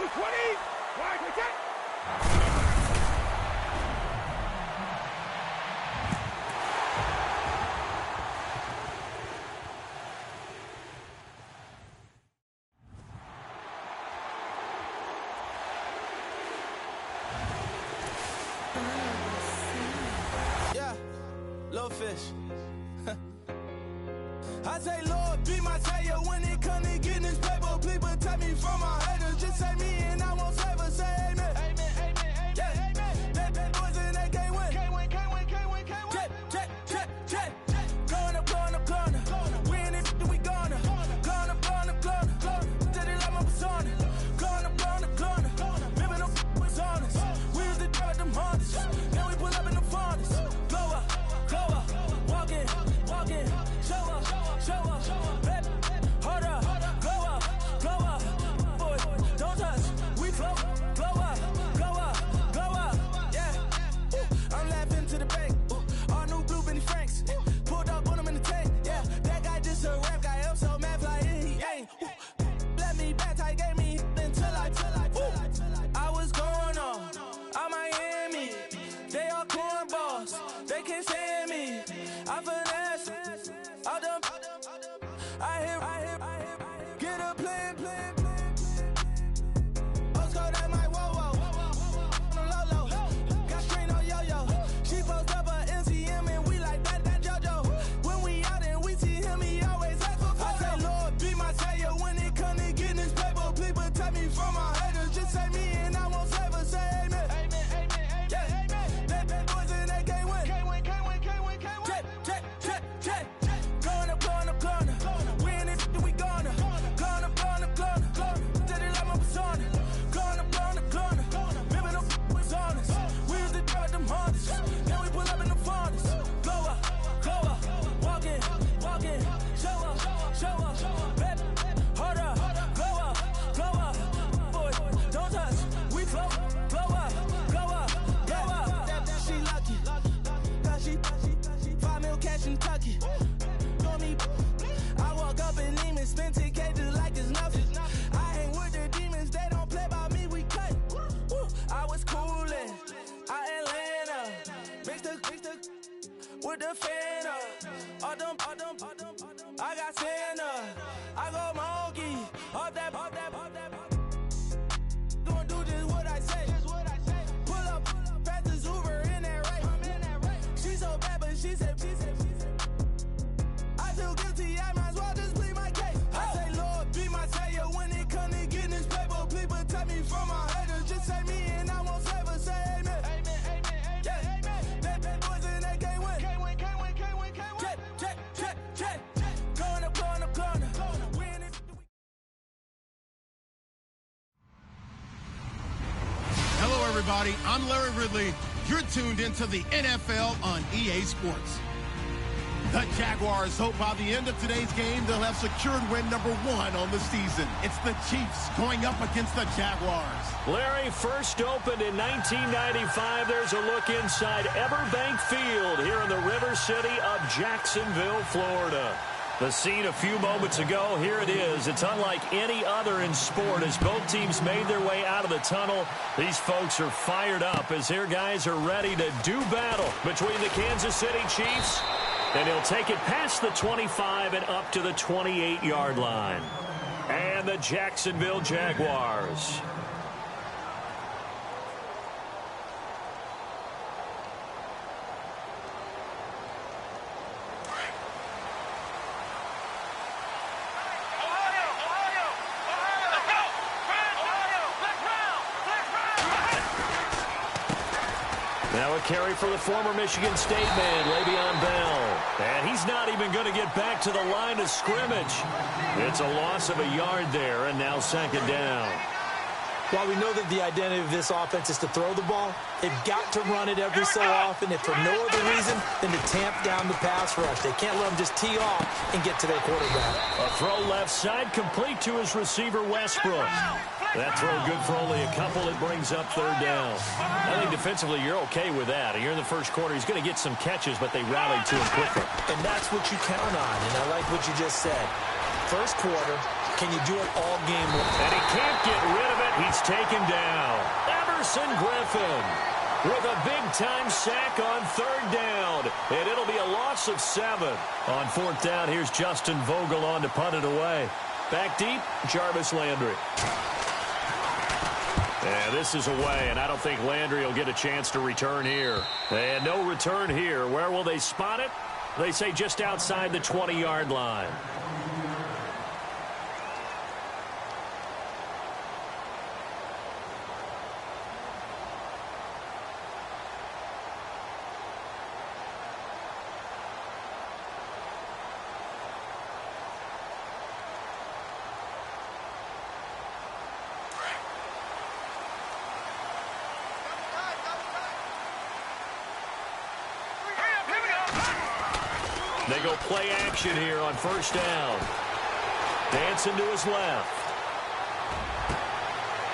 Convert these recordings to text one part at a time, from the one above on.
220. Wide protect. Yeah, little fish. I say, Lord, be my savior when it comes to getting this paper. Please protect me from my haters. Just say me and I won't save us. Say amen. Amen, amen, amen, yeah. Amen. That boys and they can't win. Can't win, can't win, can't win, can't win. Jet. Going up, going up, going up. We in it, we gonna. Going up, going up, going up. Did it like my persona. Going up, going up, going up. Remember no was on us. We was the drug them hunters. Then we pull up in the furnace. Glow up, walk in. Show up, baby, hold up, glow up, boy, don't touch, we flow, glow up, yeah, I'm laughing to the bank, all new blue Benny Franks, pulled up on him in the tank, yeah, that guy just a rap guy, I'm so mad fly in, he ain't, let me back, tight gave me, until I was going on, I'm Miami, they all cornballs, they can't stand me, I finesse. I hear, get a plan. Let's go that my whoa. No low. Got screen on yo-yo. She post up her MCM and we like that JoJo. When we out and we see him, he always ask for photo. I say, Lord, be my savior when it come to getting this paper. Please protect me from my haters. Just say me and I won't save us. Say amen. Amen, yeah. Amen. That boys and they can't win. Can't win. Jet. Going up. We in it, we gonna. Gonna. Did it like my persona. Gonna. Remember no was on us. We was the drug them hunters. Then we pull up in the furnace. Glow up, walk in. Show up, baby, hold up, glow up, boy, don't touch, we flow, glow up. She lucky, cause she 5 mil cash in Kentucky. I walk up in demons, spend 10K just like it's nothing. I hang with the demons, they don't play by me, we cut. I was coolin', out Atlanta, mixed with the Fanta. All them, I got Santa, I go monkey, all that. Gonna do just what I say. Pull up, pass the Uber in that race. She so bad, but she said. I feel guilty, I might as well just plead my case. I say, Lord, be my savior when it come to getting this paper. Please protect me from my haters. Just say me and I won't save us. Say amen. Amen, yeah. Amen. That boys and they can't win. Can't win. Jet. Going up. We in it. Hello, everybody. I'm Larry Ridley. You're tuned into the NFL on EA Sports. The Jaguars hope by the end of today's game they'll have secured win number 1 on the season. It's the Chiefs going up against the Jaguars. Larry, first opened in 1995. There's a look inside Everbank Field here in the River City of Jacksonville, Florida. The scene a few moments ago, here it is. It's unlike any other in sport as both teams made their way out of the tunnel. These folks are fired up as their guys are ready to do battle between the Kansas City Chiefs. And he'll take it past the 25 and up to the 28-yard line. And the Jacksonville Jaguars. Now a carry for the former Michigan State man, Le'Veon Bell. And he's not even going to get back to the line of scrimmage. It's a loss of a yard there, and now second down. While we know that the identity of this offense is to throw the ball, they've got to run it every so often, if for no other reason than to tamp down the pass rush. They can't let them just tee off and get to their quarterback. A throw left side complete to his receiver, Westbrook. That throw good for only a couple. It brings up third down. I think defensively you're okay with that. Here in the first quarter, he's going to get some catches, but they rallied to him quickly. And that's what you count on, and I like what you just said. First quarter, can you do it all game long? And he can't get rid of it. He he's taken down. Everson Griffin with a big-time sack on 3rd down. And it'll be a loss of 7. On 4th down, here's Justin Vogel on to punt it away. Back deep, Jarvis Landry. And this is away, and I don't think Landry will get a chance to return here. And no return here. Where will they spot it? They say just outside the 20-yard line. They go play action here on 1st down. Dancing to his left.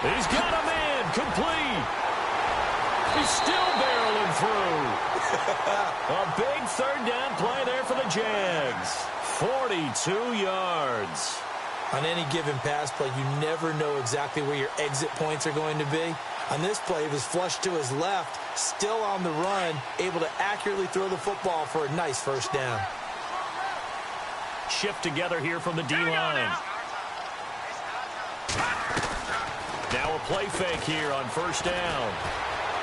He's got a man complete. He's still barreling through. A big 3rd down play there for the Jags. 42 yards. On any given pass play, you never know exactly where your exit points are going to be. On this play, he was flushed to his left, still on the run, able to accurately throw the football for a nice 1st down. Shift together here from the D-line. Now a play fake here on 1st down.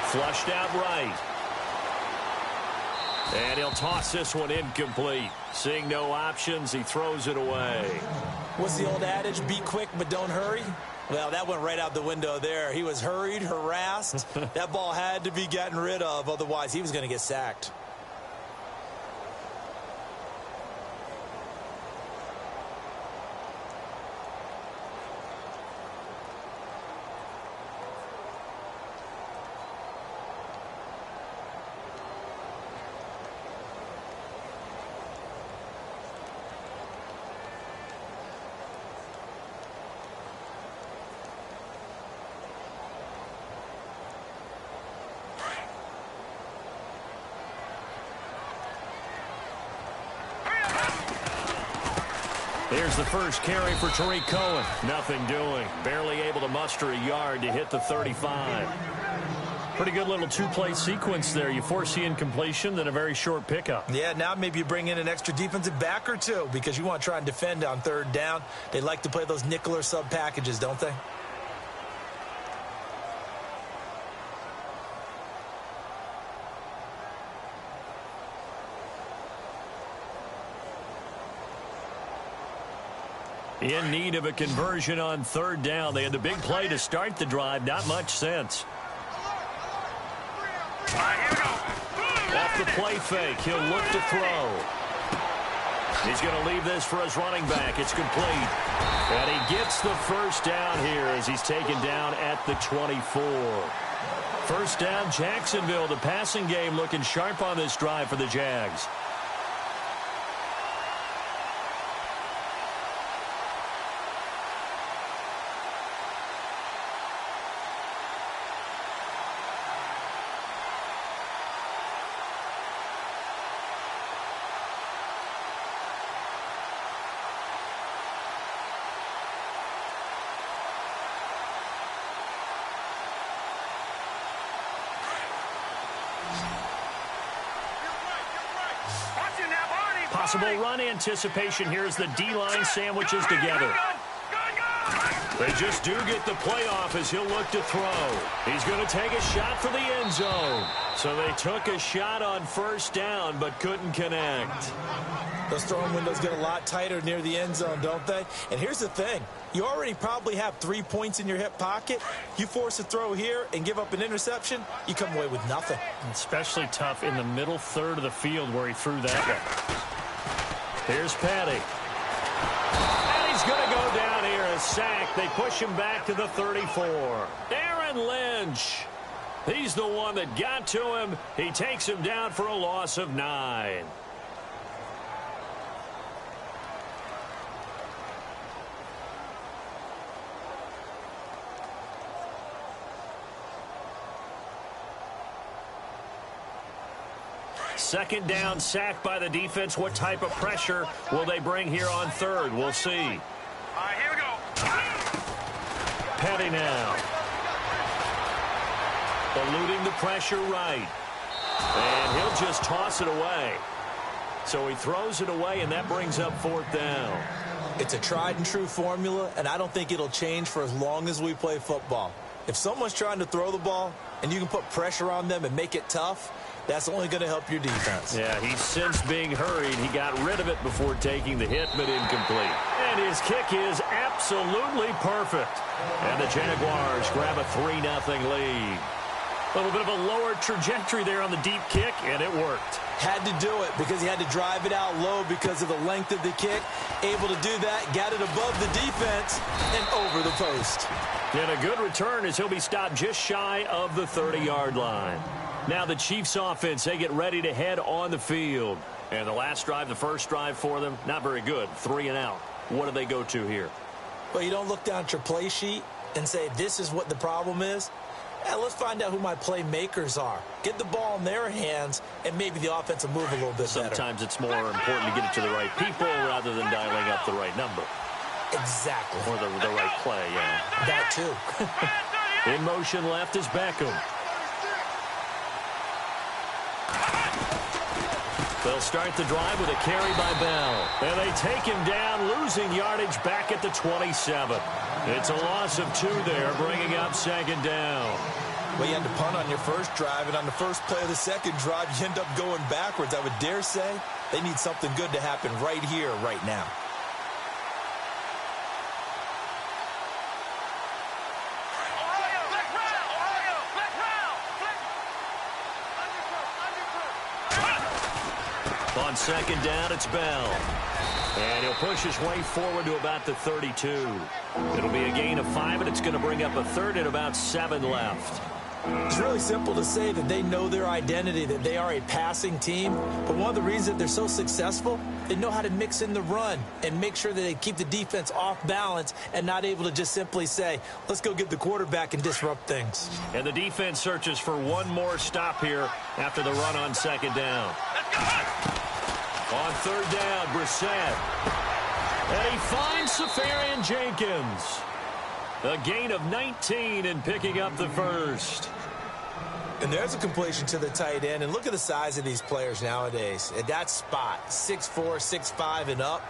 Flushed out right. And he'll toss this one incomplete. Seeing no options, he throws it away. What's the old adage? Be quick, but don't hurry. Well, that went right out the window there. He was hurried, harassed. That ball had to be gotten rid of. Otherwise, he was going to get sacked. Here's the first carry for Tariq Cohen. Nothing doing. Barely able to muster a yard to hit the 35. Pretty good little 2-play sequence there. You force the incompletion, then a very short pickup. Yeah, now maybe you bring in an extra defensive back or two because you want to try and defend on 3rd down. They like to play those nickel or sub packages, don't they? In need of a conversion on 3rd down. They had the big play to start the drive. Not much sense. Off the play fake. He'll look to throw. He's going to leave this for his running back. It's complete. And he gets the 1st down here as he's taken down at the 24. 1st down, Jacksonville. The passing game looking sharp on this drive for the Jags. Possible run anticipation here as the D-line sandwiches together. They just do get the playoff as he'll look to throw. He's going to take a shot for the end zone. So they took a shot on 1st down but couldn't connect. Those throwing windows get a lot tighter near the end zone, don't they? And here's the thing. You already probably have 3 points in your hip pocket. You force a throw here and give up an interception, you come away with nothing. Especially tough in the middle 3rd of the field where he threw that one. Here's Patty. And he's going to go down here, a sack. They push him back to the 34. Aaron Lynch. He's the one that got to him. He takes him down for a loss of 9. Second down, sack by the defense. What type of pressure will they bring here on 3rd? We'll see. All right, here we go. Petty now. Eluding the pressure right. And he'll just toss it away. So he throws it away, and that brings up 4th down. It's a tried-and-true formula, and I don't think it'll change for as long as we play football. If someone's trying to throw the ball and you can put pressure on them and make it tough, that's only going to help your defense. Yeah, he's since being hurried. He got rid of it before taking the hit, but incomplete. And his kick is absolutely perfect. And the Jaguars grab a 3-0 lead. A little bit of a lower trajectory there on the deep kick, and it worked. Had to do it because he had to drive it out low because of the length of the kick. Able to do that, got it above the defense, and over the post. And a good return as he'll be stopped just shy of the 30-yard line. Now the Chiefs offense, they get ready to head on the field. And the last drive, the first drive for them, not very good. 3 and out. What do they go to here? Well, you don't look down at your play sheet and say, this is what the problem is. Let's find out who my playmakers are. Get the ball in their hands, and maybe the offense will move a little bit better. Sometimes it's more important to get it to the right people rather than dialing up the right number. Exactly. Or the right play, yeah. That too. In motion left is Beckham. They'll start the drive with a carry by Bell. And they take him down, losing yardage back at the 27. It's a loss of 2 there, bringing up 2nd down. Well, you had to punt on your first drive, and on the first play of the second drive, you end up going backwards. I would dare say they need something good to happen right here, right now. On 2nd down, it's Bell. And he'll push his way forward to about the 32. It'll be a gain of 5, and it's going to bring up a 3rd and about 7 left. It's really simple to say that they know their identity, that they are a passing team. But one of the reasons that they're so successful, they know how to mix in the run and make sure that they keep the defense off balance and not able to just simply say, let's go get the quarterback and disrupt things. And the defense searches for one more stop here after the run on 2nd down. On 3rd down, Brissett. And he finds Safarian Jenkins. A gain of 19 and picking up the 1st. And there's a completion to the tight end. And look at the size of these players nowadays. At that spot, 6'4", 6'5", and up.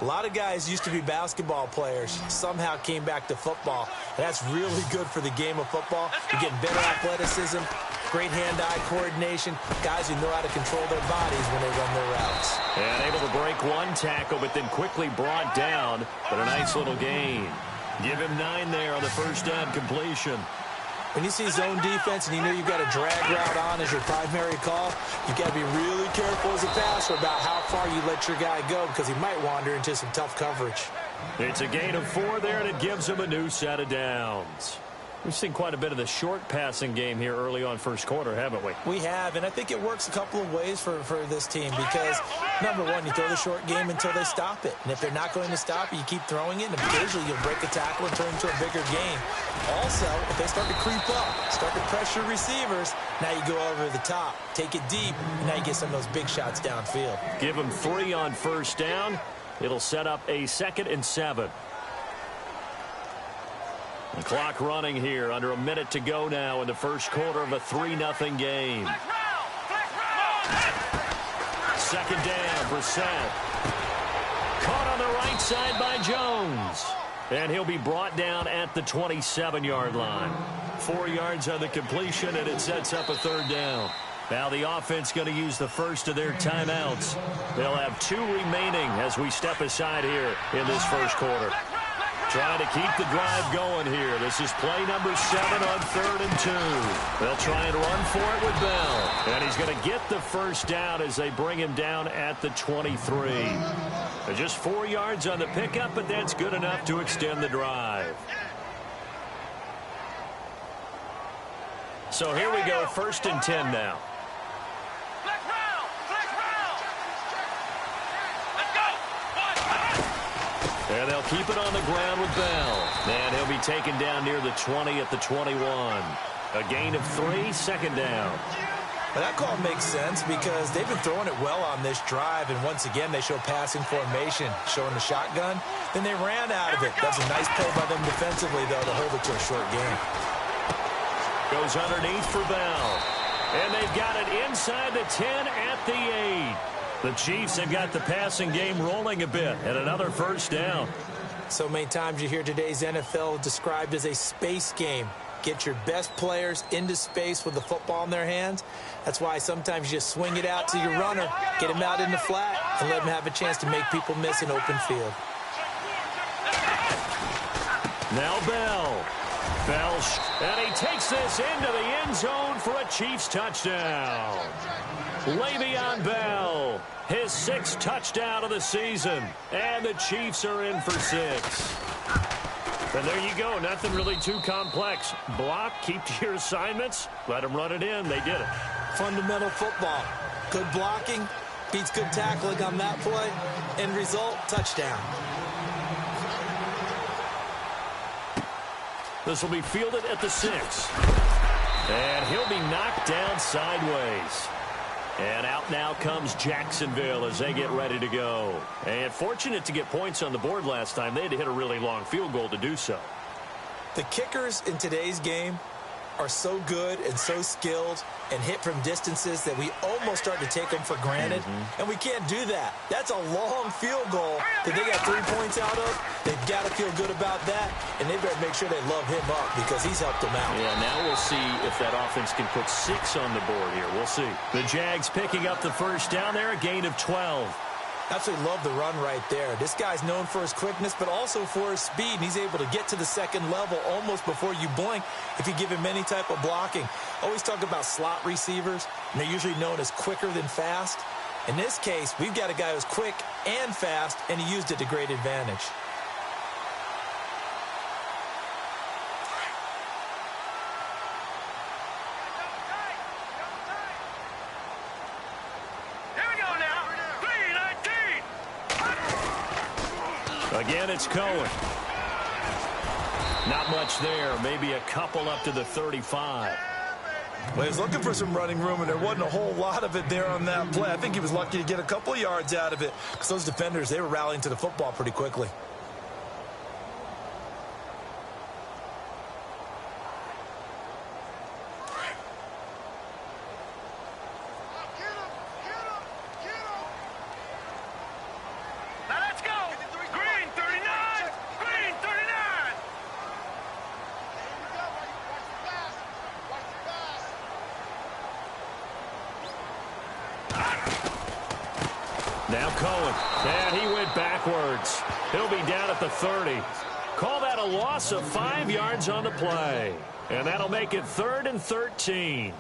A lot of guys used to be basketball players, somehow came back to football. And that's really good for the game of football. You're getting better athleticism, great hand-eye coordination, guys who know how to control their bodies when they run their routes. And able to break one tackle, but then quickly brought down. But a nice little gain. Give him 9 there on the first down completion. When you see zone defense and you know you've got a drag route on as your primary call, you've got to be really careful as a passer about how far you let your guy go because he might wander into some tough coverage. It's a gain of 4 there, and it gives him a new set of downs. We've seen quite a bit of the short passing game here early on first quarter, haven't we? We have, and I think it works a couple of ways for this team because, number one, you throw the short game until they stop it. And if they're not going to stop it, you keep throwing it, and occasionally you'll break a tackle and turn it into a bigger game. Also, if they start to creep up, start to pressure receivers, now you go over the top, take it deep, and now you get some of those big shots downfield. Give them 3 on first down. It'll set up a 2nd and 7. The clock running here, under a minute to go now in the first quarter of a 3-0 game. 2nd down, Brissett. Caught on the right side by Jones. And he'll be brought down at the 27-yard line. 4 yards on the completion, and it sets up a 3rd down. Now the offense going to use the first of their timeouts. They'll have 2 remaining as we step aside here in this first quarter. Trying to keep the drive going here. This is play number 7 on 3rd and 2. They'll try and run for it with Bell. And he's going to get the first down as they bring him down at the 23. Just 4 yards on the pickup, but that's good enough to extend the drive. So here we go, 1st and 10 now. And they'll keep it on the ground with Bell. And he'll be taken down near the 20 at the 21. A gain of 3, 2nd down. Well, that call makes sense because they've been throwing it well on this drive. And once again, they show passing formation, showing the shotgun. Then they ran out of it. That's a nice play by them defensively, though, to hold it to a short game. Goes underneath for Bell. And they've got it inside the 10 at the 8. The Chiefs have got the passing game rolling a bit, and another first down. So many times you hear today's NFL described as a space game. Get your best players into space with the football in their hands. That's why sometimes you just swing it out to your runner, get him out in the flat, and let him have a chance to make people miss an open field. Now Bell. And he takes this into the end zone for a Chiefs touchdown. Le'Veon Bell, his 6th touchdown of the season. And the Chiefs are in for 6. And there you go. Nothing really too complex. Block, keep to your assignments, let them run it in. They did it. Fundamental football. Good blocking beats good tackling on that play. End result, touchdown. This will be fielded at the 6. And he'll be knocked down sideways. And out now comes Jacksonville as they get ready to go. And fortunate to get points on the board last time. They had to hit a really long field goal to do so. The kickers in today's game are so good and so skilled and hit from distances that we almost start to take them for granted. And we can't do that. That's a long field goal that they got 3 points out of. They've got to feel good about that, and they better make sure they love him up because he's helped them out. Yeah, now we'll see if that offense can put 6 on the board here. We'll see. The Jags picking up the first down there, a gain of 12. Absolutely love the run right there. This guy's known for his quickness, but also for his speed. And he's able to get to the second level almost before you blink if you give him any type of blocking. Always talk about slot receivers, and they're usually known as quicker than fast. In this case, we've got a guy who's quick and fast, and he used it to great advantage. Again, it's Cohen. Not much there. Maybe a couple up to the 35. Well, he was looking for some running room, and there wasn't a whole lot of it there on that play. I think he was lucky to get a couple of yards out of it because those defenders, they were rallying to the football pretty quickly. Now Cohen, and he went backwards. He'll be down at the 30. Call that a loss of 5 yards on the play. And that'll make it 3rd and 13.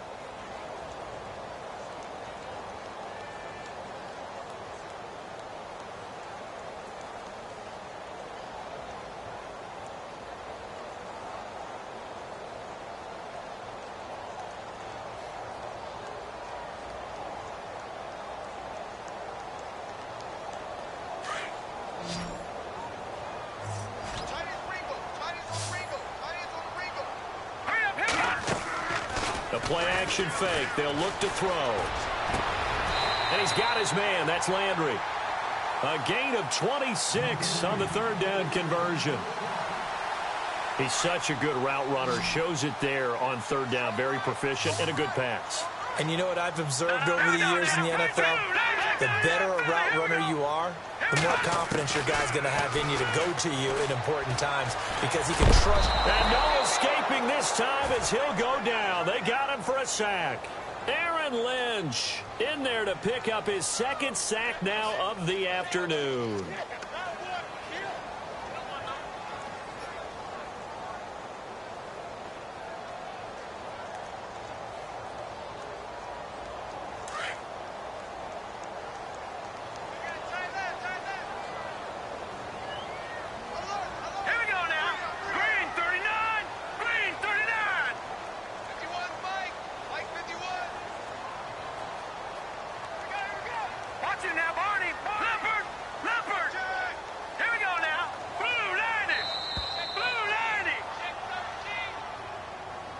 Play-action fake. They'll look to throw. And he's got his man. That's Landry. A gain of 26 on the 3rd down conversion. He's such a good route runner. Shows it there on 3rd down. Very proficient and a good pass. And you know what I've observed over the years in the NFL? The better a route runner you are, the more confidence your guy's going to have in you to go to you in important times because he can trust. And no escaping this time as he'll go down. They got him for a sack. Aaron Lynch in there to pick up his 2nd sack now of the afternoon.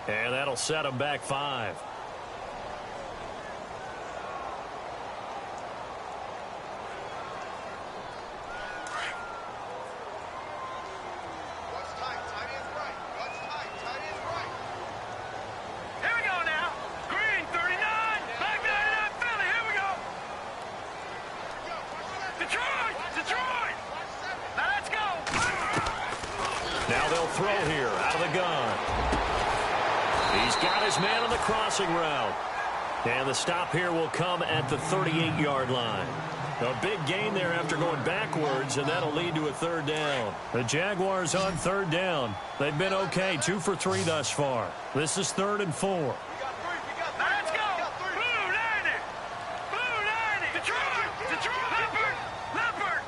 And that'll set him back 5. got his man on the crossing route. And the stop here will come at the 38-yard line. A big gain there after going backwards, and that'll lead to a third down. The Jaguars on third down. They've been okay, 2 for 3 thus far. This is 3rd and 4. Let's go! Blue 90! Blue 90! Detroit! Leopard!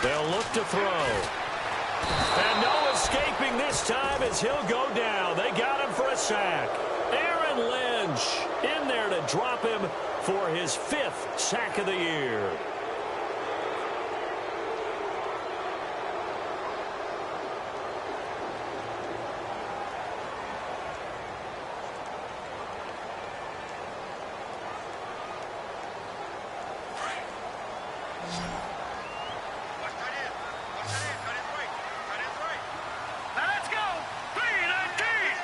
They'll look to throw. And no escaping this time as he'll go down. They got him for a sack. Aaron Lynch in there to drop him for his 5th sack of the year. Let's go! 319!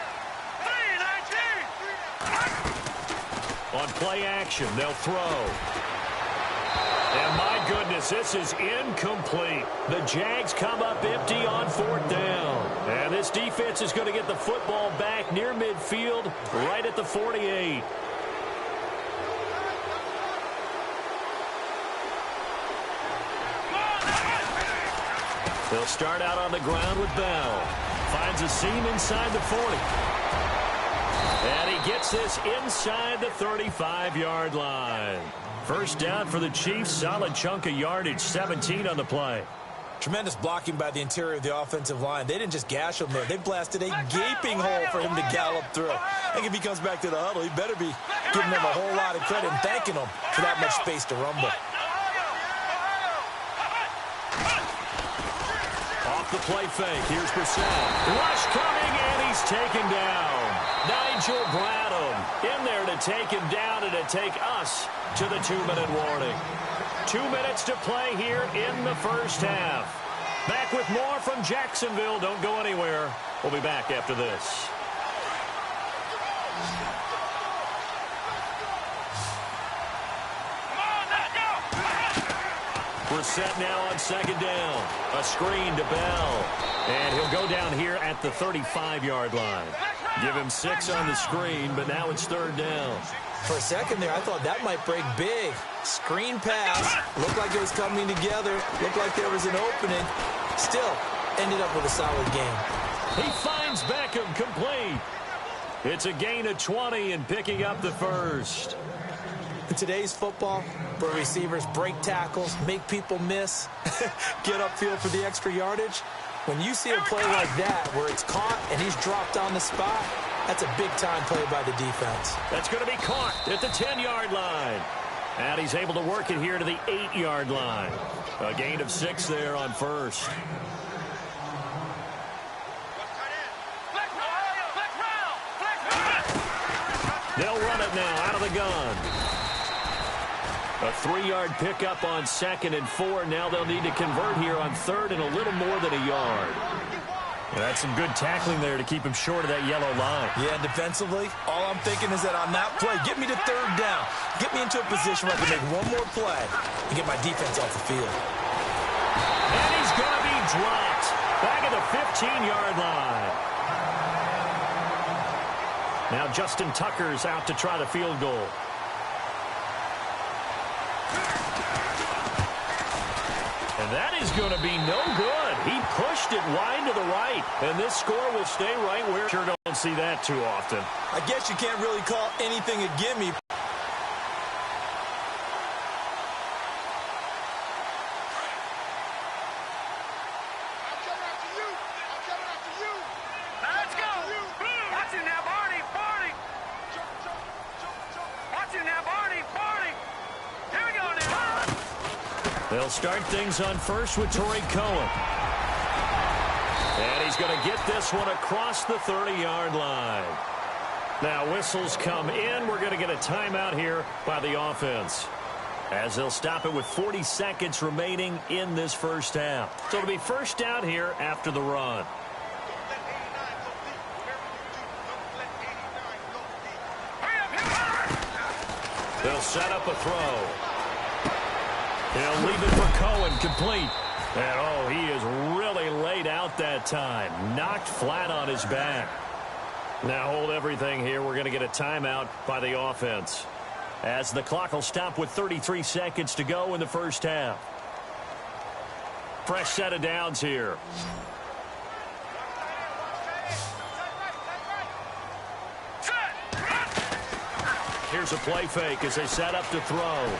319! On play action, they'll throw. And my goodness, this is incomplete. The Jags come up empty on 4th down. And this defense is going to get the football back near midfield, right at the 48. They'll start out on the ground with Bell. Finds a seam inside the 40. And he gets this inside the 35-yard line. First down for the Chiefs. Solid chunk of yardage, 17 on the play. Tremendous blocking by the interior of the offensive line. They didn't just gash him there. They blasted a gaping hole for him to gallop through. I think if he comes back to the huddle, he better be giving them a whole lot of credit and thanking them for that much space to rumble. Off the play fake. Here's Brissett. Rush coming, and he's taken down. Nigel Bradham in there to take him down and to take us to the 2-minute warning. 2 minutes to play here in the first half. Back with more from Jacksonville. Don't go anywhere. We'll be back after this. Brissett now on 2nd down. A screen to Bell. And he'll go down here at the 35-yard line. Give him 6 on the screen, but now it's 3rd down. For a second there, I thought that might break big. Screen pass. Looked like it was coming together. Looked like there was an opening. Still, ended up with a solid game. He finds Beckham complete. It's a gain of 20 and picking up the first. In today's football, where receivers break tackles, make people miss, get upfield for the extra yardage, when you see a play like that where it's caught and he's dropped on the spot, that's a big-time play by the defense. That's going to be caught at the 10-yard line. And he's able to work it here to the 8-yard line. A gain of 6 there on first. They'll run it now out of the gun. A 3-yard pickup on 2nd and 4. Now they'll need to convert here on 3rd and a little more than a yard. Yeah, that's some good tackling there to keep him short of that yellow line. Yeah, defensively, all I'm thinking is that on that play, get me to 3rd down. Get me into a position where I can make one more play and get my defense off the field. And he's going to be dropped back at the 15-yard line. Now Justin Tucker's out to try the field goal. And that is going to be no good. He pushed it wide to the right. And this score will stay right where. Sure don't see that too often. I guess you can't really call anything a gimme. Let's go! Watch him now, Barney! Barney! Watch him now, Barney! Barney! Here we go now! They'll start things on first with Torrey Cohen. And he's going to get this one across the 30-yard line. Now whistles come in. We're going to get a timeout here by the offense, as they'll stop it with 40 seconds remaining in this first half. So it'll be first down here after the run. They'll set up a throw. He'll leave it for Cohen, complete. And, oh, he is really laid out that time. Knocked flat on his back. Now hold everything here. We're going to get a timeout by the offense, as the clock will stop with 33 seconds to go in the first half. Fresh set of downs here. Here's a play fake as they set up to throw.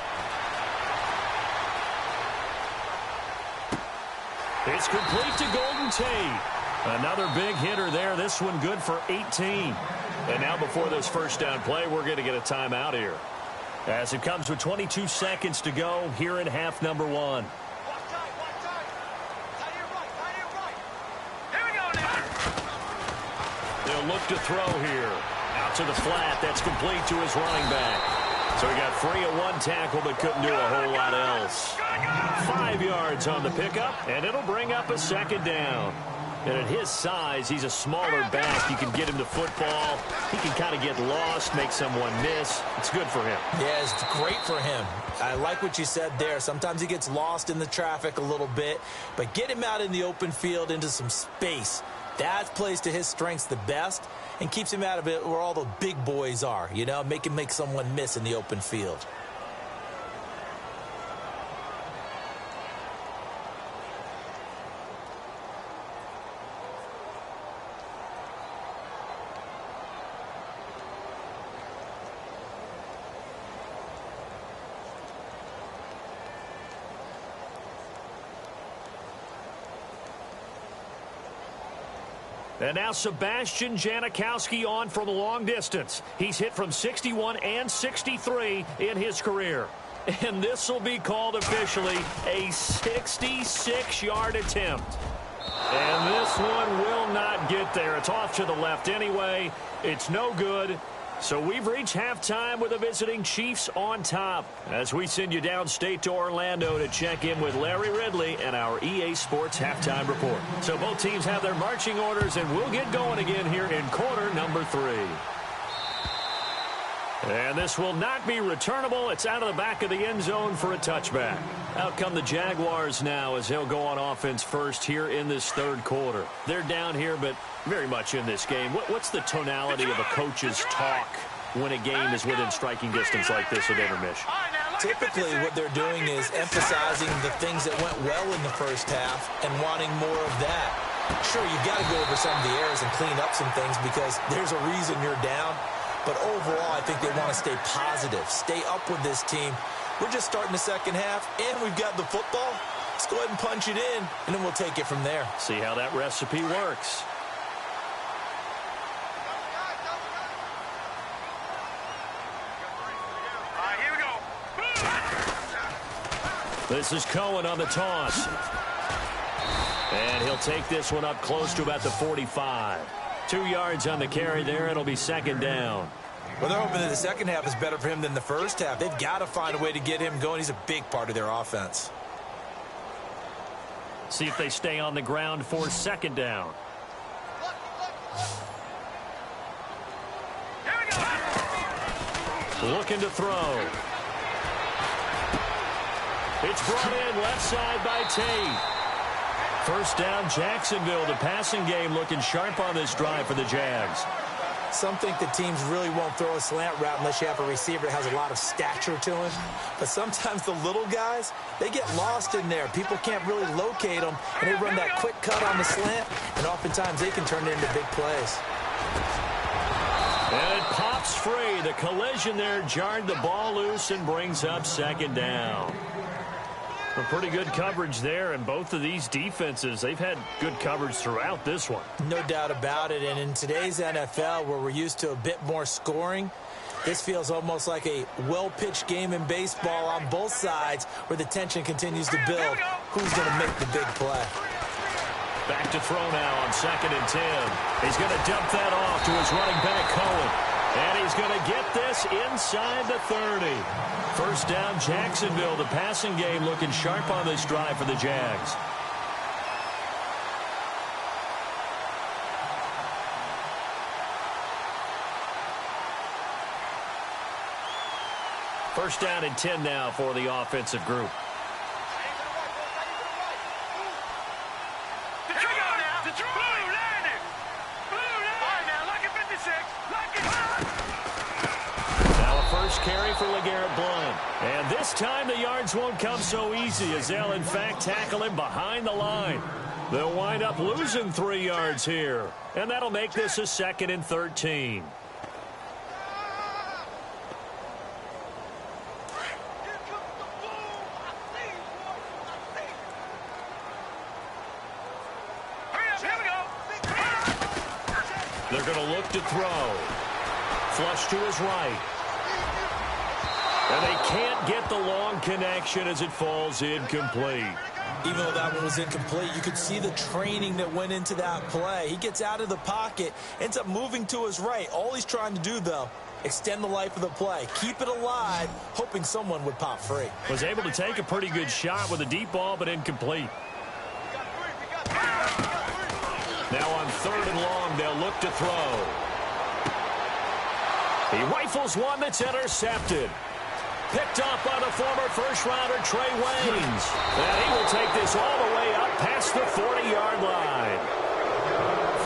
It's complete to Golden Tate. Another big hitter there. This one good for 18. And now before this first down play, we're going to get a timeout here, as it comes with 22 seconds to go here in half number one. They'll look to throw here. Out to the flat. That's complete to his running back. So he got free of one tackle but couldn't do a whole lot else. 5 yards on the pickup, and it'll bring up a second down. And at his size, he's a smaller back. You can get him to football. He can kind of get lost, make someone miss. It's good for him. Yeah, it's great for him. I like what you said there. Sometimes he gets lost in the traffic a little bit, but get him out in the open field into some space. That plays to his strengths the best and keeps him out of it where all the big boys are, you know, make him make someone miss in the open field. And now Sebastian Janikowski on from the long distance. He's hit from 61 and 63 in his career. And this will be called officially a 66-yard attempt. And this one will not get there. It's off to the left anyway. It's no good. So we've reached halftime with the visiting Chiefs on top, as we send you downstate to Orlando to check in with Larry Ridley and our EA Sports Halftime Report. So both teams have their marching orders, and we'll get going again here in quarter number 3. And this will not be returnable. It's out of the back of the end zone for a touchback. Out come the Jaguars now as they'll go on offense first here in this third quarter. They're down here, but very much in this game. What's the tonality of a coach's talk when a game is within striking distance like this with intermission? Typically what they're doing is emphasizing the things that went well in the first half and wanting more of that. Sure, you've got to go over some of the errors and clean up some things because there's a reason you're down. But overall, I think they want to stay positive, stay up with this team. We're just starting the second half, and we've got the football. Let's go ahead and punch it in, and then we'll take it from there. See how that recipe works. This is Cohen on the toss. And he'll take this one up close to about the 45. 2 yards on the carry there. It'll be second down. Well, they're hoping that the second half is better for him than the first half. They've got to find a way to get him going. He's a big part of their offense. See if they stay on the ground for second down. Looking to throw. It's brought in left side by Tate. First down, Jacksonville. The passing game looking sharp on this drive for the Jags. Some think the teams really won't throw a slant route unless you have a receiver that has a lot of stature to him. But sometimes the little guys, they get lost in there. People can't really locate them, and they run that quick cut on the slant, and oftentimes they can turn it into big plays. And it pops free. The collision there jarred the ball loose and brings up second down. A pretty good coverage there, and both of these defenses, they've had good coverage throughout this one. No doubt about it, and in today's NFL, where we're used to a bit more scoring, this feels almost like a well-pitched game in baseball on both sides where the tension continues to build. Who's going to make the big play? Back to throw now on 2nd and 10. He's going to dump that off to his running back, Cohen. And he's going to get this inside the 30. First down, Jacksonville. The passing game looking sharp on this drive for the Jags. First down and 10 now for the offensive group. carry for LeGarrette Blount. And this time the yards won't come so easy as they'll, in fact, tackle him behind the line. They'll wind up losing 3 yards here. And that'll make this a 2nd and 13. They're going to look to throw. Flush to his right. And they can't get the long connection as it falls incomplete. Even though that one was incomplete, you could see the training that went into that play. He gets out of the pocket, ends up moving to his right. All he's trying to do, though, extend the life of the play. Keep it alive, hoping someone would pop free. Was able to take a pretty good shot with a deep ball, but incomplete. Now on 3rd and long, they'll look to throw. He rifles one that's intercepted. Picked up by the former first-rounder Trey Waynes. And he will take this all the way up past the 40-yard line.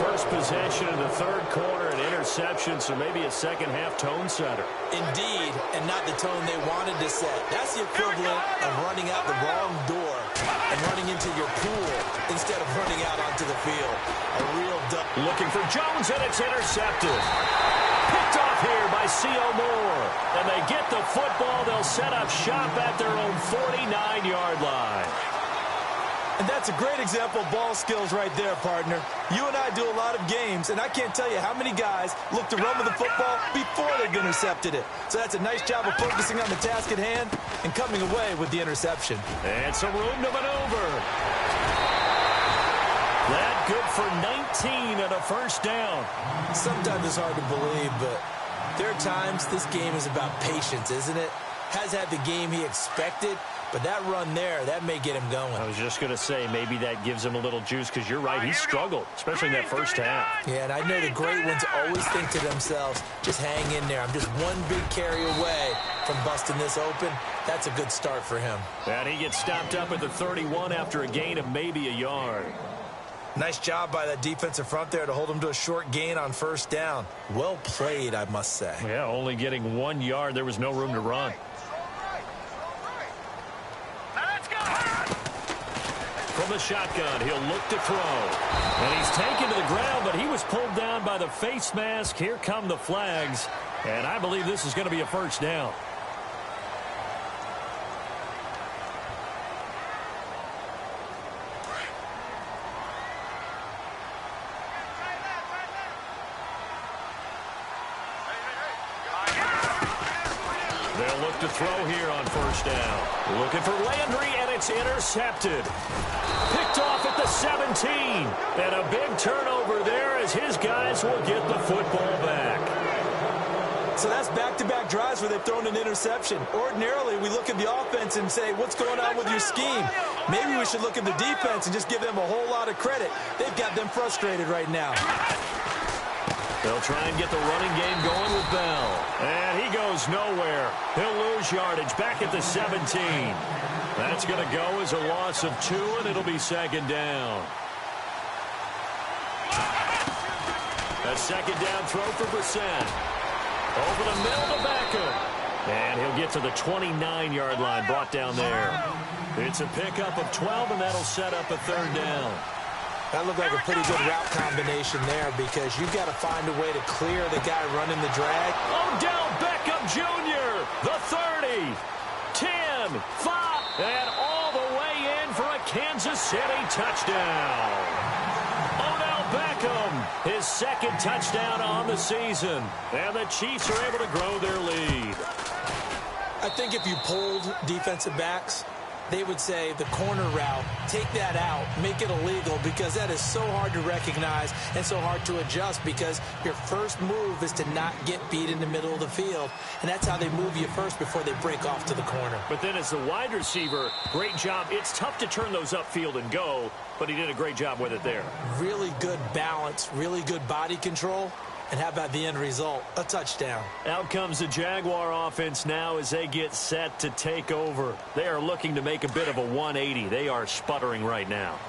First possession in the 3rd quarter, an interception, so maybe a second-half tone setter. Indeed, and not the tone they wanted to set. That's the equivalent of running out the wrong door and running into your pool instead of running out onto the field. A real duck. Looking for Jones, and it's intercepted. Picked off here by C.O. Moore. And they get the football. They'll set up shop at their own 49-yard line. And that's a great example of ball skills right there, partner. You and I do a lot of games, and I can't tell you how many guys look to run with the football before they've intercepted it. So that's a nice job of focusing on the task at hand and coming away with the interception. And some room to maneuver. That good for 19 and a first down. Sometimes it's hard to believe, but there are times this game is about patience, isn't it? Has had the game he expected, but that run there, that may get him going. I was just going to say, maybe that gives him a little juice, because you're right, he struggled, especially in that first half. Yeah, and I know the great ones always think to themselves, just hang in there. I'm just one big carry away from busting this open. That's a good start for him. And he gets stopped up at the 31 after a gain of maybe a yard. Nice job by that defensive front there to hold him to a short gain on first down. Well played, I must say. Yeah, only getting 1 yard. There was no room to run. From the shotgun, he'll look to throw. And he's taken to the ground, but he was pulled down by the face mask. Here come the flags. And I believe this is going to be a first down. They'll look to throw here on first down. Looking for Landry, and it's intercepted. Picked off at the 17. And a big turnover there as his guys will get the football back. So that's back-to-back drives where they've thrown an interception. Ordinarily, we look at the offense and say, what's going on with your scheme? Maybe we should look at the defense and just give them a whole lot of credit. They've got them frustrated right now. They'll try and get the running game going with Bell. And he goes nowhere. He'll lose yardage back at the 17. That's going to go as a loss of 2, and it'll be second down. A second down throw for Brissett. Over the middle to Beckham. And he'll get to the 29-yard line, brought down there. It's a pickup of 12, and that'll set up a third down. That looked like a pretty good route combination there because you've got to find a way to clear the guy running the drag. Odell Beckham Jr., the 30, 10, 5, and all the way in for a Kansas City touchdown. Odell Beckham, his second touchdown on the season, and the Chiefs are able to grow their lead. I think if you polled defensive backs, they would say the corner route, take that out, make it illegal, because that is so hard to recognize and so hard to adjust because your first move is to not get beat in the middle of the field, and that's how they move you first before they break off to the corner. But then as the wide receiver, great job. It's tough to turn those upfield and go, but he did a great job with it there. Really good balance, really good body control. And how about the end result? A touchdown. Out comes the Jaguar offense now as they get set to take over. They are looking to make a bit of a 180. They are sputtering right now.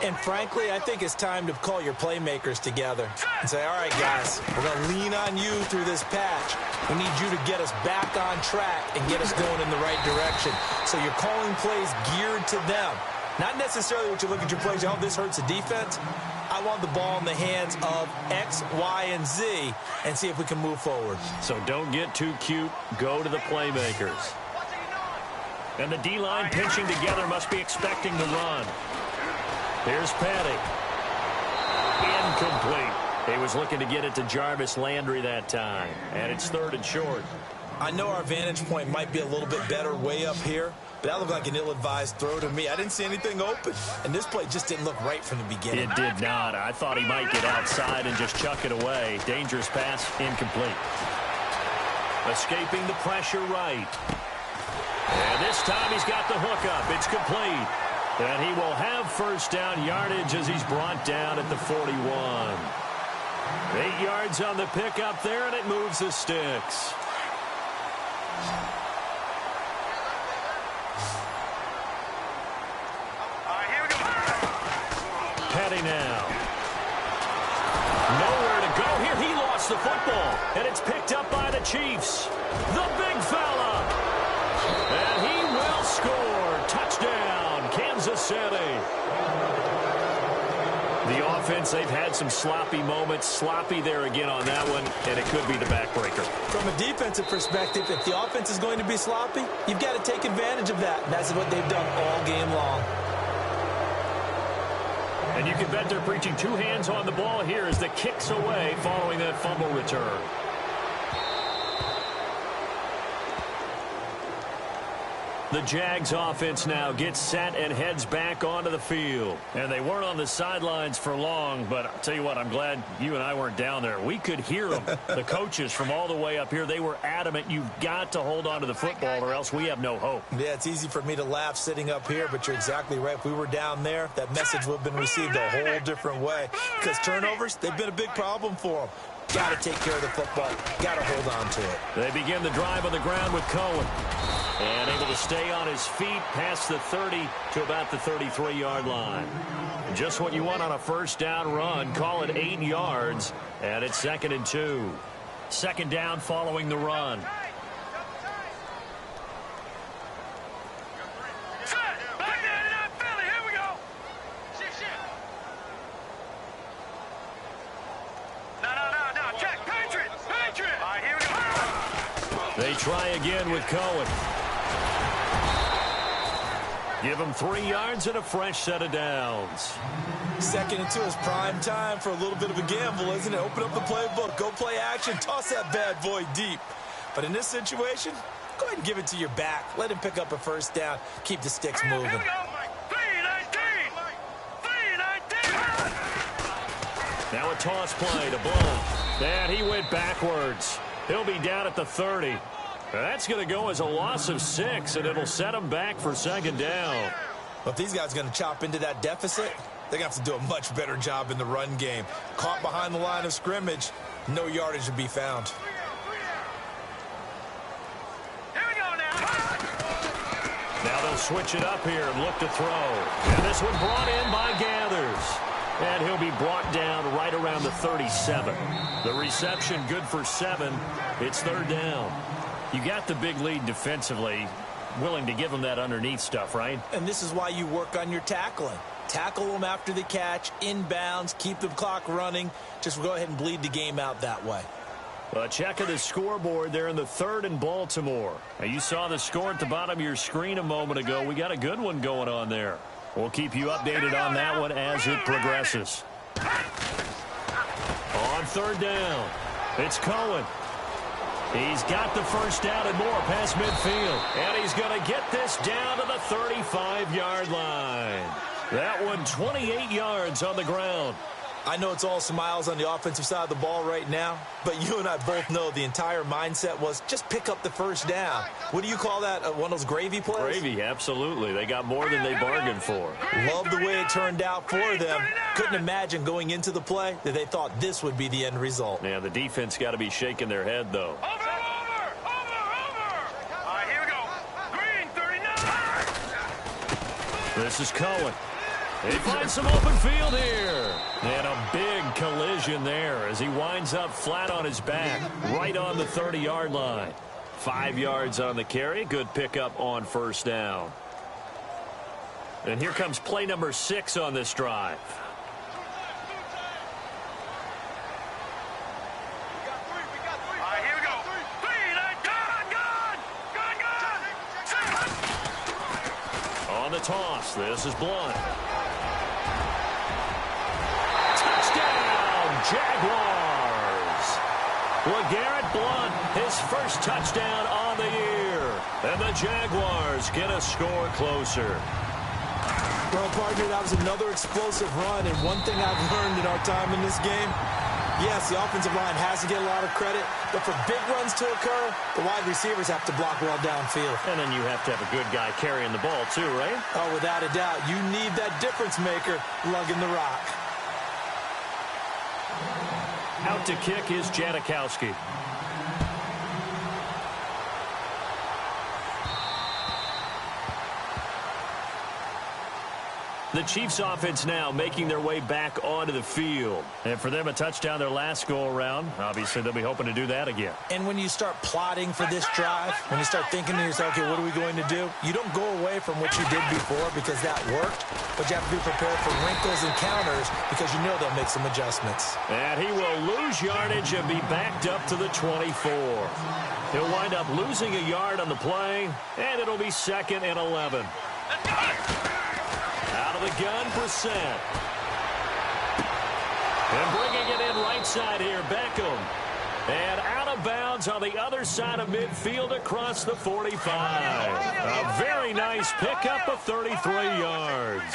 And frankly, I think it's time to call your playmakers together and say, all right, guys, we're going to lean on you through this patch. We need you to get us back on track and get us going in the right direction. So you're calling plays geared to them. Not necessarily what you look at your plays, oh, this hurts the defense. I want the ball in the hands of X, Y, and Z and see if we can move forward. So don't get too cute. Go to the playmakers. And the D-line pinching together must be expecting the run. Here's Petty. Incomplete. He was looking to get it to Jarvis Landry that time. And it's 3rd and short. I know our vantage point might be a little bit better way up here, but that looked like an ill-advised throw to me. I didn't see anything open, and this play just didn't look right from the beginning. It did not. I thought he might get outside and just chuck it away. Dangerous pass, incomplete. Escaping the pressure right. And this time he's got the hookup. It's complete. And he will have first down yardage as he's brought down at the 41. 8 yards on the pickup there, and it moves the sticks. Petty now. Nowhere to go here. He lost the football, and it's picked up by the Chiefs. The big fella. And he will score. Touchdown, Kansas City. The offense, they've had some sloppy moments. Sloppy there again on that one, and it could be the backbreaker. From a defensive perspective, if the offense is going to be sloppy, you've got to take advantage of that. And that's what they've done all game long. And you can bet they're preaching 2 hands on the ball here as the kicks away following that fumble return. The Jags offense now gets set and heads back onto the field. And they weren't on the sidelines for long, but I'll tell you what, I'm glad you and I weren't down there. We could hear them. The coaches from all the way up here, they were adamant, you've got to hold on to the football or else we have no hope. Yeah, it's easy for me to laugh sitting up here, but you're exactly right. If we were down there, that message would have been received a whole different way. Because turnovers, they've been a big problem for them. Got to take care of the football. Got to hold on to it. They begin the drive on the ground with Cohen. And able to stay on his feet past the 30 to about the 33-yard line. Just what you want on a first down run. Call it 8 yards, and it's 2nd and 2. 2nd down following the run. They try again with Cohen. Give him 3 yards and a fresh set of downs. 2nd and 2 is prime time for a little bit of a gamble, isn't it? Open up the playbook, go play action, toss that bad boy deep. But in this situation, go ahead and give it to your back. Let him pick up a first down. Keep the sticks moving. Now a toss play to Blount. And he went backwards. He'll be down at the 30. That's going to go as a loss of 6, and it'll set him back for 2nd down. Well, if these guys are going to chop into that deficit, they're going to have to do a much better job in the run game. Caught behind the line of scrimmage, no yardage to be found. Here we go now. Now they'll switch it up here and look to throw. And this one brought in by Gathers. And he'll be brought down right around the 37. The reception good for 7. It's 3rd down. You got the big lead defensively, willing to give them that underneath stuff, right? And this is why you work on your tackling. Tackle them after the catch, inbounds, keep the clock running. Just go ahead and bleed the game out that way. A check of the scoreboard there in the 3rd in Baltimore. Now, you saw the score at the bottom of your screen a moment ago. We got a good one going on there. We'll keep you updated on that one as it progresses. On 3rd down, it's Cohen. He's got the first down and more past midfield. And he's going to get this down to the 35-yard line. That one 28 yards on the ground. I know it's all smiles on the offensive side of the ball right now, but you and I both know the entire mindset was just pick up the first down. What do you call that? One of those gravy plays? Gravy, absolutely. They got more than they bargained for. Love the way it turned out for them. Couldn't imagine going into the play that they thought this would be the end result. Yeah, the defense got to be shaking their head, though. Over. All right, here we go. Green, 39. This is Cohen. He finds some open field here. And a big collision there as he winds up flat on his back, right on the 30-yard line. 5 yards on the carry. Good pickup on first down. And here comes play number 6 on this drive. On the toss, this is Blunt. Touchdown, Jaguars. LeGarrette Blunt, his first touchdown on the year. And the Jaguars get a score closer. Well, partner, that was another explosive run. And one thing I've learned in our time in this game, yes, the offensive line has to get a lot of credit, but for big runs to occur, the wide receivers have to block well downfield. And then you have to have a good guy carrying the ball too, right? Oh, without a doubt. You need that difference maker lugging the rock. Out to kick is Janikowski. The Chiefs offense now making their way back onto the field. And for them, a touchdown their last go-around. Obviously, they'll be hoping to do that again. And when you start plotting for this drive, when you start thinking to yourself, okay, what are we going to do? You don't go away from what you did before because that worked, but you have to be prepared for wrinkles and counters because you know they'll make some adjustments. And he will lose yardage and be backed up to the 24. He'll wind up losing a yard on the play, and it'll be 2nd and 11. Out of the gun, Brissett. And bringing it in right side here, Beckham. And out of bounds on the other side of midfield across the 45. A very nice pickup of 33 yards.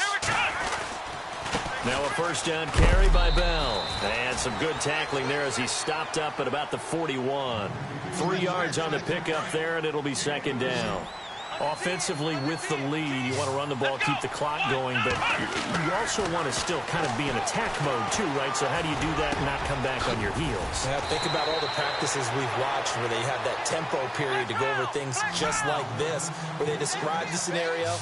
Now a first down carry by Bell. And some good tackling there as he stopped up at about the 41. 3 yards on the pickup there, and it'll be 2nd down. Offensively with the lead, you want to run the ball, keep the clock going, but you also want to still kind of be in attack mode too, right? So how do you do that and not come back on your heels? Yeah, think about all the practices we've watched where they have that tempo period to go over things just like this, where they describe the scenario,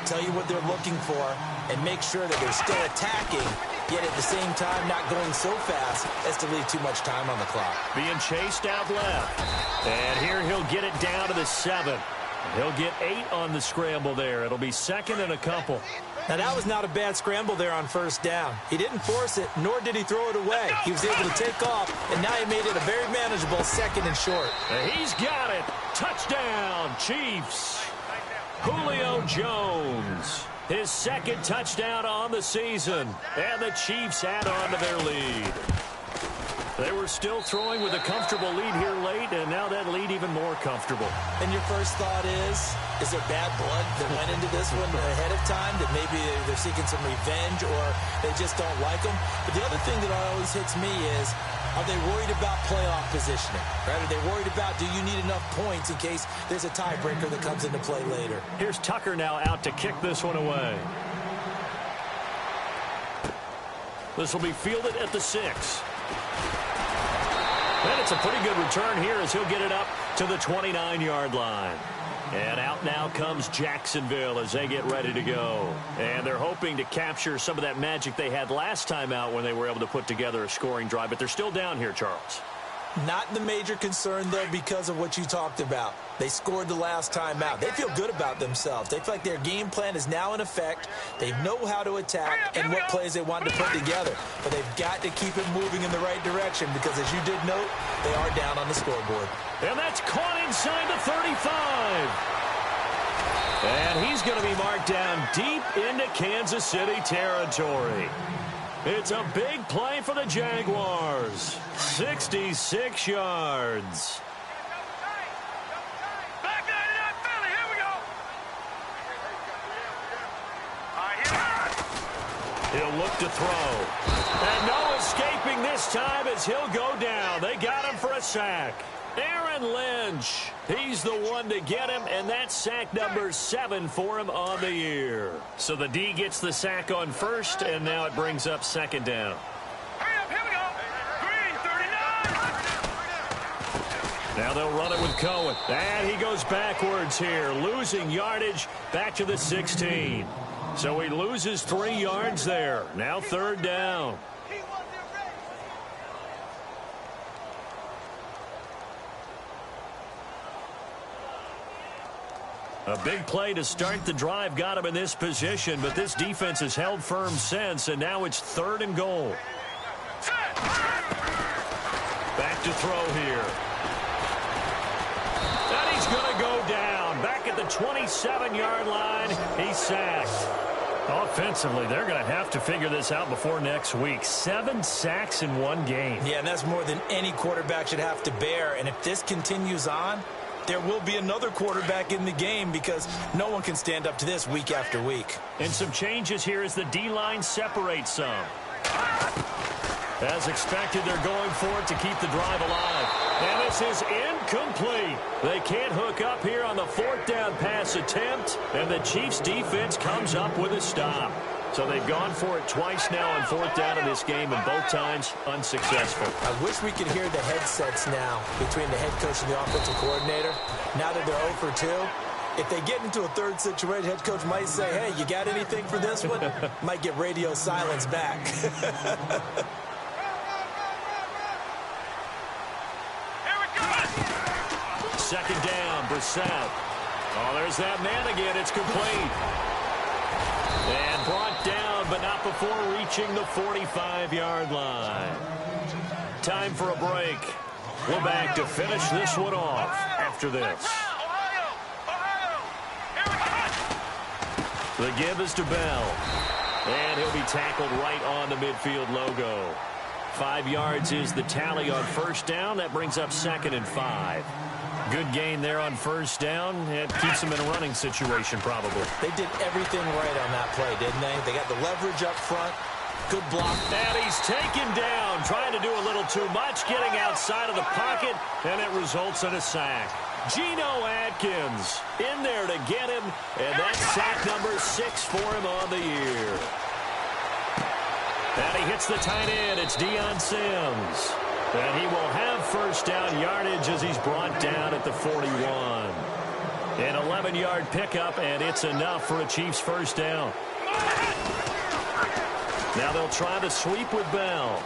tell you what they're looking for, and make sure that they're still attacking, yet at the same time not going so fast as to leave too much time on the clock. Being chased out left. And here he'll get it down to the 7. He'll get 8 on the scramble there. It'll be 2nd and a couple. Now, that was not a bad scramble there on first down. He didn't force it, nor did he throw it away. He was able to take off, and now he made it a very manageable 2nd and short. And he's got it. Touchdown, Chiefs. Julio Jones. His 2nd touchdown on the season. And the Chiefs add on to their lead. They were still throwing with a comfortable lead here late, and now that lead even more comfortable. And your first thought is there bad blood that went into this one ahead of time, that maybe they're seeking some revenge or they just don't like them? But the other thing that always hits me is, are they worried about playoff positioning? Right? Are they worried about, do you need enough points in case there's a tiebreaker that comes into play later? Here's Tucker now out to kick this one away. This will be fielded at the 6. And it's a pretty good return here as he'll get it up to the 29-yard line. And out now comes Jacksonville as they get ready to go. And they're hoping to capture some of that magic they had last time out when they were able to put together a scoring drive. But they're still down here, Charles. Not the major concern, though, because of what you talked about. They scored the last time out. They feel good about themselves. They feel like their game plan is now in effect. They know how to attack and what plays they want to put together. But they've got to keep it moving in the right direction because, as you did note, they are down on the scoreboard. And that's caught inside the 35. And he's going to be marked down deep into Kansas City territory. It's a big play for the Jaguars. 66 yards. Back 99 Philly, here we go. He'll look to throw. And no escaping this time as he'll go down. They got him for a sack. Aaron Lynch, he's the one to get him, and that's sack number 7 for him on the year. So the D gets the sack on first, and now it brings up 2nd down. Hurry up, here we go. Green, 39. Now they'll run it with Cohen. And he goes backwards here, losing yardage back to the 16. So he loses 3 yards there. Now 3rd down. A big play to start the drive got him in this position, but this defense has held firm since, and now it's 3rd and goal. Back to throw here. And he's going to go down. Back at the 27-yard line, he's sacked. Offensively, they're going to have to figure this out before next week. 7 sacks in 1 game. Yeah, and that's more than any quarterback should have to bear. And if this continues on, there will be another quarterback in the game because no one can stand up to this week after week. And some changes here as the D-line separates some. As expected, they're going for it to keep the drive alive. And this is incomplete. They can't hook up here on the 4th down pass attempt, and the Chiefs defense comes up with a stop. So they've gone for it twice now on 4th down in this game, and both times unsuccessful. I wish we could hear the headsets now between the head coach and the offensive coordinator. Now that they're 0 for 2, if they get into a 3rd situation, head coach might say, hey, you got anything for this one? Might get radio silence back. Second down, Brissett. Oh, there's that man again. It's complete. And brought down, but not before reaching the 45-yard line. Time for a break. We're back to finish this one off after this. The give is to Bell. And he'll be tackled right on the midfield logo. 5 yards is the tally on 1st down. That brings up 2nd and 5. Good gain there on 1st down. It keeps them in a running situation, probably. They did everything right on that play, didn't they? They got the leverage up front. Good block. And he's taken down, trying to do a little too much, getting outside of the pocket, and it results in a sack. Geno Atkins in there to get him, and that's sack number 6 for him on the year. And he hits the tight end. It's Deion Sims. And he will have 1st down yardage as he's brought down at the 41. An 11-yard pickup, and it's enough for a Chiefs 1st down. Now they'll try the sweep with Bell.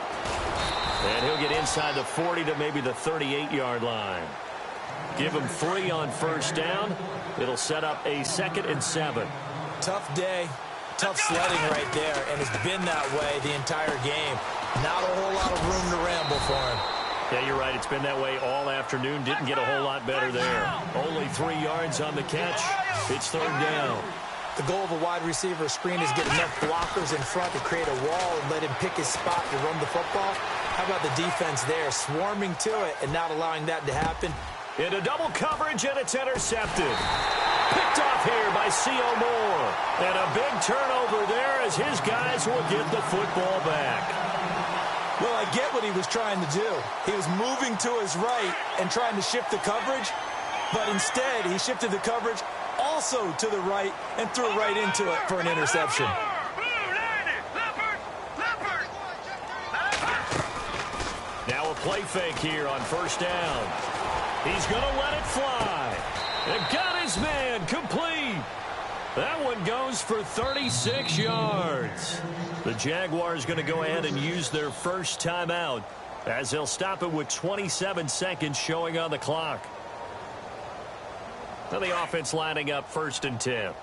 And he'll get inside the 40 to maybe the 38-yard line. Give him 3 on 1st down. It'll set up a 2nd and 7. Tough day. Tough sledding right there, and it's been that way the entire game. Not a whole lot of room to ramble for him. Yeah, you're right. It's been that way all afternoon. Didn't get a whole lot better there. Only 3 yards on the catch. It's 3rd down. The goal of a wide receiver screen is get enough blockers in front to create a wall and let him pick his spot to run the football. How about the defense there, swarming to it and not allowing that to happen? Into double coverage, and it's intercepted. Picked off here by C.O. Moore. And a big turnover there as his guys will get the football back. Well, I get what he was trying to do. He was moving to his right and trying to shift the coverage, but instead he shifted the coverage also to the right and threw right into it for an interception. Now a play fake here on 1st down. He's going to let it fly. And got his man complete. That one goes for 36 yards. The Jaguars going to go ahead and use their first timeout as they'll stop it with 27 seconds showing on the clock. Now the offense lining up 1st and 10.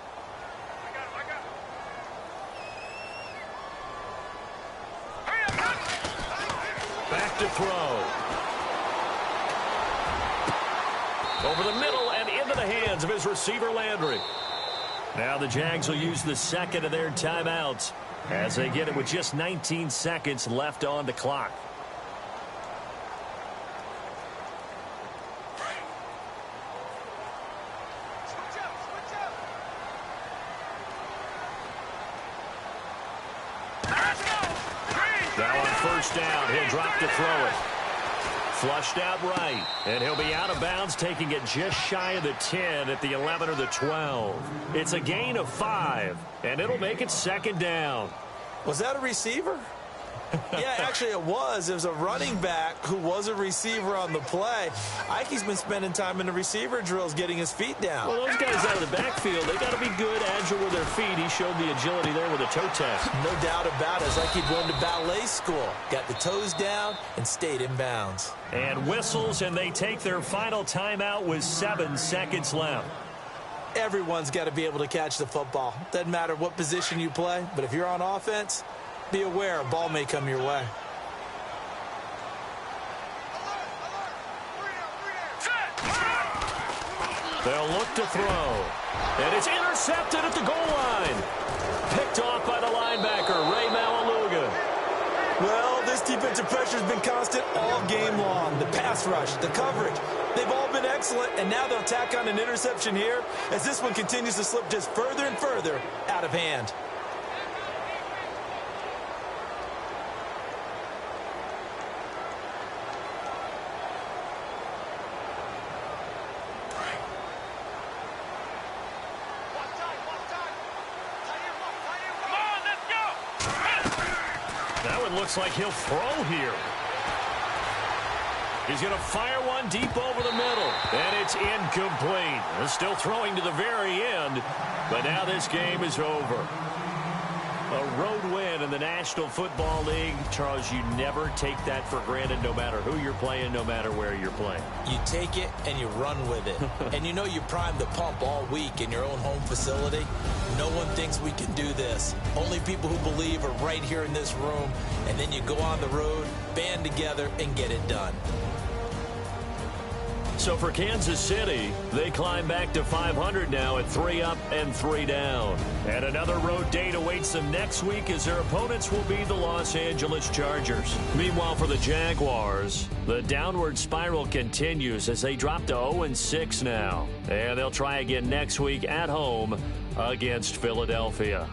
Back to throw. Over the middle and into the hands of his receiver, Landry. Now the Jags will use the 2nd of their timeouts as they get it with just 19 seconds left on the clock. Now on 1st down, he'll drop to throw it. Flushed out right, and he'll be out of bounds, taking it just shy of the 10 at the 11 or the 12. It's a gain of 5, and it'll make it 2nd down. Was that a receiver? Yeah, actually it was. It was a running back who was a receiver on the play. Ikey's been spending time in the receiver drills getting his feet down. Well, those guys out of the backfield, they got to be good, agile with their feet. He showed the agility there with a toe tap. No doubt about it. It's like he'd run to ballet school. Got the toes down and stayed in bounds. And whistles, and they take their final timeout with 7 seconds left. Everyone's got to be able to catch the football. Doesn't matter what position you play, but if you're on offense, be aware a ball may come your way. They'll look to throw. And it's intercepted at the goal line. Picked off by the linebacker, Ray Malaluga. Well, this defensive pressure has been constant all game long. The pass rush, the coverage, they've all been excellent, and now they'll tack on an interception here as this one continues to slip just further and further out of hand. Looks like he'll throw here. He's going to fire one deep over the middle. And it's incomplete. They're still throwing to the very end. But now this game is over. A road win in the National Football League. Charles, you never take that for granted no matter who you're playing, no matter where you're playing. You take it and you run with it. And you know you primed the pump all week in your own home facility. No one thinks we can do this. Only people who believe are right here in this room. And then you go on the road, band together, and get it done. So for Kansas City, they climb back to 500 now at 3 up and 3 down. And another road date awaits them next week as their opponents will be the Los Angeles Chargers. Meanwhile, for the Jaguars, the downward spiral continues as they drop to 0-6 now. And they'll try again next week at home against Philadelphia.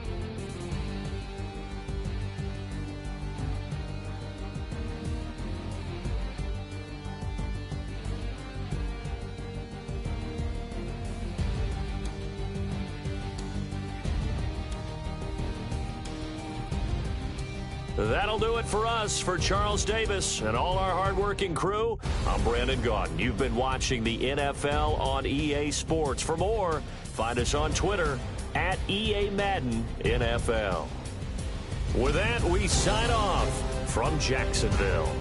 That'll do it for us. For Charles Davis and all our hardworking crew, I'm Brandon Gaudin. You've been watching the NFL on EA Sports. For more, find us on Twitter at EA Madden NFL. With that, we sign off from Jacksonville.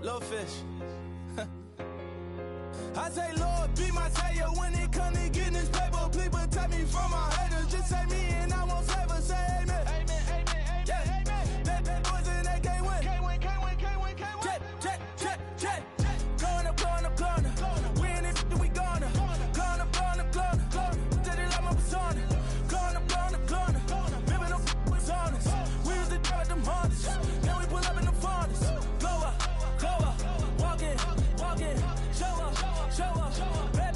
Little fish. I say, Lord, be my savior when it comes to getting this paper. Please protect me from my haters. Just say me and I won't save her. Say amen. Amen, amen, amen. Yeah, amen. Bad boys and they can't win. Can't win, can't win, can't win, can't win. Jet. Going up, going up, going up. We in it, we gonna. Going up, going up, going up. Did it like my persona. Going up, going up, going up. Remember them was honest. We was the judge, them hardest. Then we pull up in the farthest. Go up, walk in, show up, bet,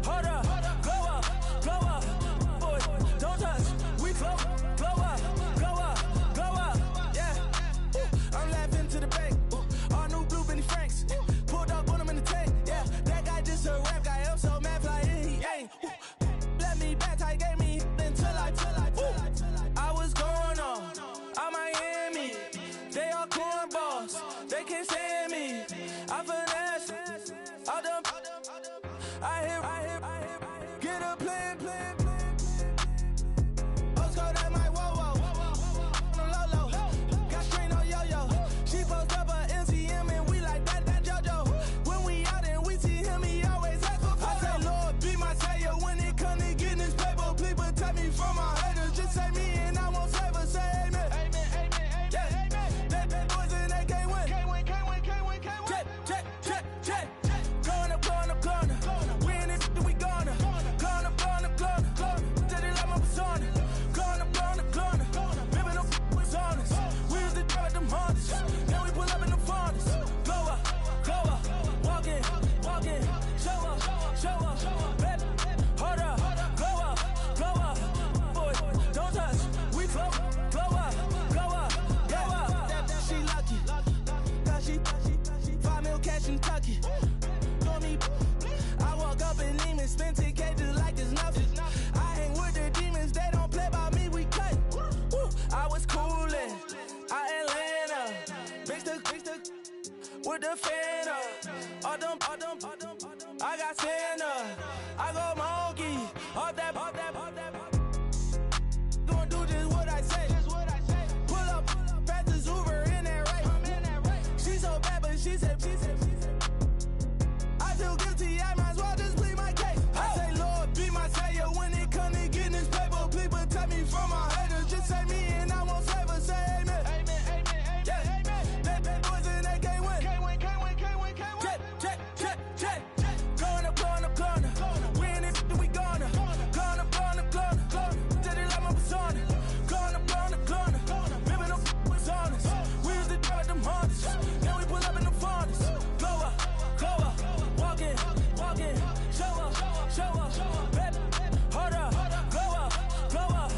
hold up, go up, boy, don't touch, we flow up, yeah, I'm laughing to the bank, all new blue Benny Franks, pulled up on him in the tank, yeah, that guy just a rap guy, I'm so mad flying, he ain't, let me back, I gave me until I was going on Miami, they all cornballs, they can't stand me. I finesse, all them. I hear, get a plan. Oscar, that my whoa. On the low. Got strain on yo-yo. She post up a MCM and we like that JoJo. When we out and we see him, he always ask for photo. I say, Lord, be my savior when it comes to getting this paper. Please protect me from my haters. Just say me and I won't save her. Say amen. Amen, amen, amen. Yeah, amen. Bad boys fashion tucky. Told me, I walk up in demons, spend 10K just like it's nothing. I hang with the demons, they don't play by me, we cut. Woo. I was coolin', Atlanta, mixed with the Fanta. All them, I got Santa, I go monkey, all that. Gonna do just what I say. Pull up, fast as Uber in that race. She so bad, but she said. I feel guilty, I might as well just plead my case. I say, Lord, be my savior when it come to getting this paper. Please protect me from my haters. Just say me and I won't save her. Say amen. Yeah. They bad boys and they can't win. Check. Corner. We in it, we gonna. Corner. Tell they like my persona. Corner. Ripping them was honest. We used to drive them Hondas. Now we pull up in the Fondas. Glow up. Walking. Show up. Baby, hold up. Glow up.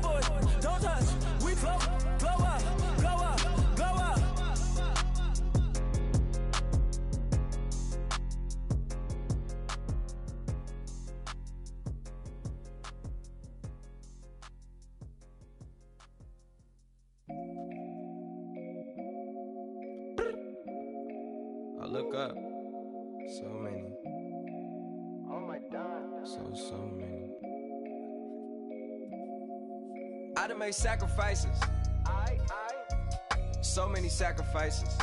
Boy, don't touch. We flow up. I look up, so many. Oh my God. So many. I done made sacrifices. So many sacrifices.